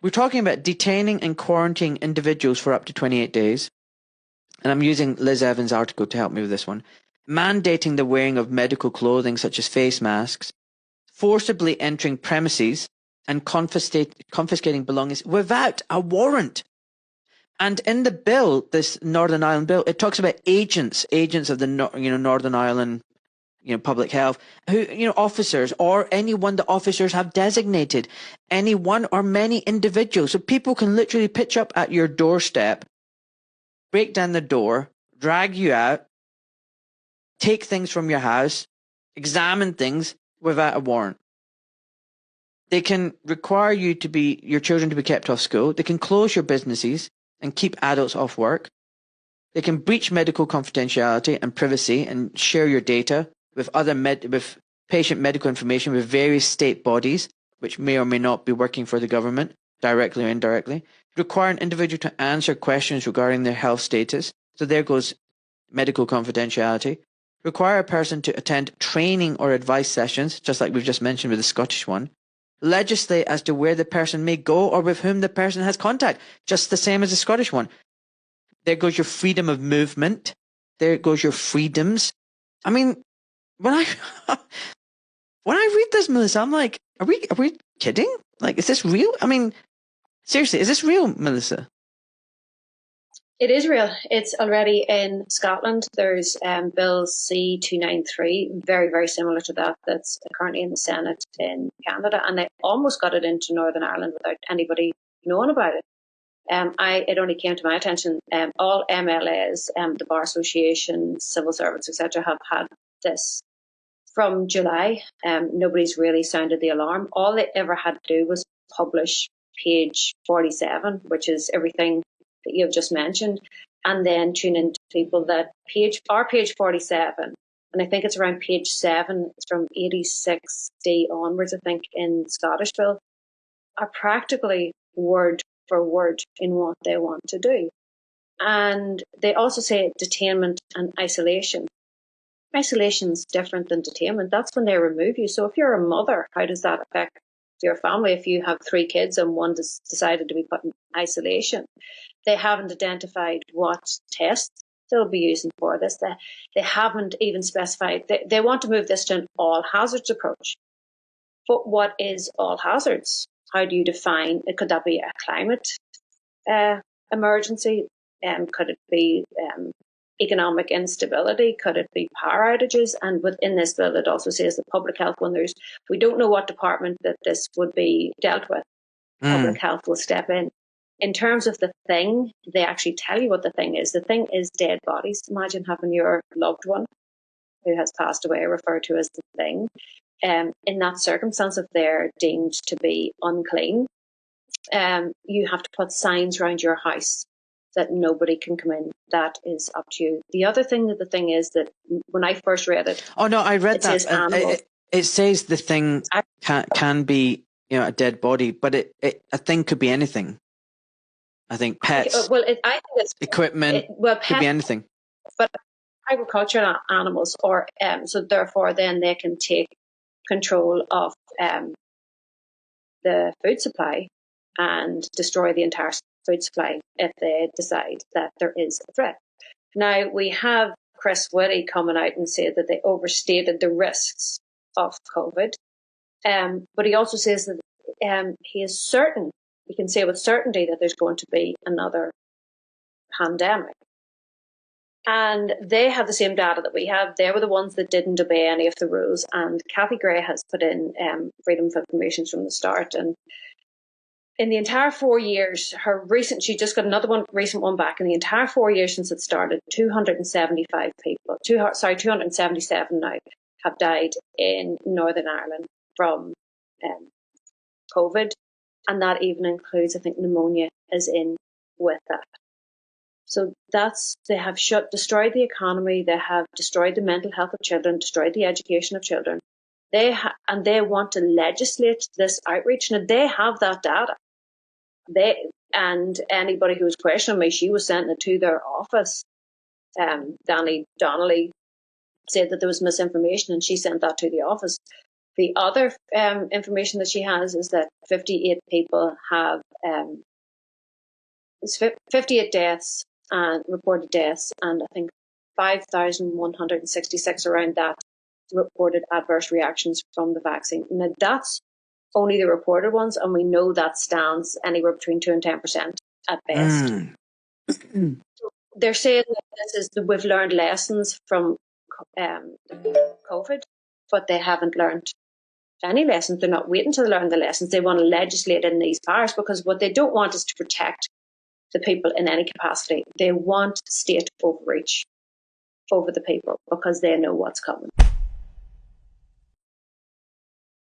We're talking about detaining and quarantining individuals for up to 28 days. And I'm using Liz Evans' article to help me with this one. Mandating the wearing of medical clothing such as face masks, forcibly entering premises, and confiscating belongings without a warrant. And in the bill, this Northern Ireland bill, it talks about agents of the Northern Ireland public health, who officers or anyone that officers have designated, any one or many individuals. So people can literally pitch up at your doorstep, break down the door, drag you out, take things from your house, examine things without a warrant. They can require your children to be kept off school. They can close your businesses and keep adults off work. They can breach medical confidentiality and privacy and share your data with with patient medical information with various state bodies, which may or may not be working for the government, directly or indirectly. Require an individual to answer questions regarding their health status. So there goes medical confidentiality. Require a person to attend training or advice sessions, just like we've just mentioned with the Scottish one. Legislate as to where the person may go or with whom the person has contact, just the same as the Scottish one. There goes your freedom of movement. There goes your freedoms. I mean, when I when I read this, Melissa, I'm like, are we kidding? Like, is this real? I mean, seriously, is this real, Melissa? It is real. It's already in Scotland. There's Bill C-293, very, very similar to that, that's currently in the Senate in Canada. And they almost got it into Northern Ireland without anybody knowing about it. It only came to my attention. All MLAs, the Bar Association, civil servants, etc., have had this from July. Nobody's really sounded the alarm. All they ever had to do was publish page 47, which is everything that you've just mentioned, and then tune into people that page 47, and I think it's around page 7, it's from 86D onwards, I think, in Scottish Bill, are practically word for word in what they want to do. And they also say detainment and isolation. Isolation's different than detainment. That's when they remove you. So if you're a mother, how does that affect your family if you have 3 kids and one decided to be put in isolation? They haven't identified what tests they'll be using for this. They haven't even specified. They want to move this to an all hazards approach. But what is all hazards? How do you define it? Could that be a climate emergency? Could it be economic instability? Could it be power outages? And within this bill, it also says the public health one. We don't know what department that this would be dealt with. Public health will step in. In terms of the thing, they actually tell you what the thing is. The thing is dead bodies. Imagine having your loved one who has passed away referred to as the thing. In that circumstance, if they're deemed to be unclean, you have to put signs around your house that nobody can come in. That is up to you. The other thing that the thing is that when I first read it, oh no, I read that. It says the thing can be a dead body, but a thing could be anything. I think pets. I think it's equipment. Could be anything. But agricultural animals, or so therefore, then they can take control of the food supply and destroy the entire food supply if they decide that there is a threat. Now we have Chris Whitty coming out and said that they overstated the risks of COVID, but he also says that he is certain. You can say with certainty that there's going to be another pandemic. And they have the same data that we have. They were the ones that didn't obey any of the rules. And Kathy Gray has put in freedom of information from the start. And in the entire 4 years, she just got another recent one back. In the entire 4 years since it started, 275 people, 277 now, have died in Northern Ireland from COVID. And that even includes, I think, pneumonia is in with that. So they have destroyed the economy, they have destroyed the mental health of children, destroyed the education of children. And they want to legislate this outreach. Now, they have that data. And anybody who was questioning me, she was sending it to their office. Danny Donnelly said that there was misinformation and she sent that to the office. The other information that she has is that 58 people have it's 58 deaths and reported deaths, and I think 5,166 around that reported adverse reactions from the vaccine. Now that's only the reported ones, and we know that stands anywhere between 2 and 10% at best. They're saying that we've learned lessons from COVID, but they haven't learned any lessons. They're not waiting to learn the lessons. They want to legislate in these powers, because what they don't want is to protect the people in any capacity. They want state overreach over the people because they know what's coming.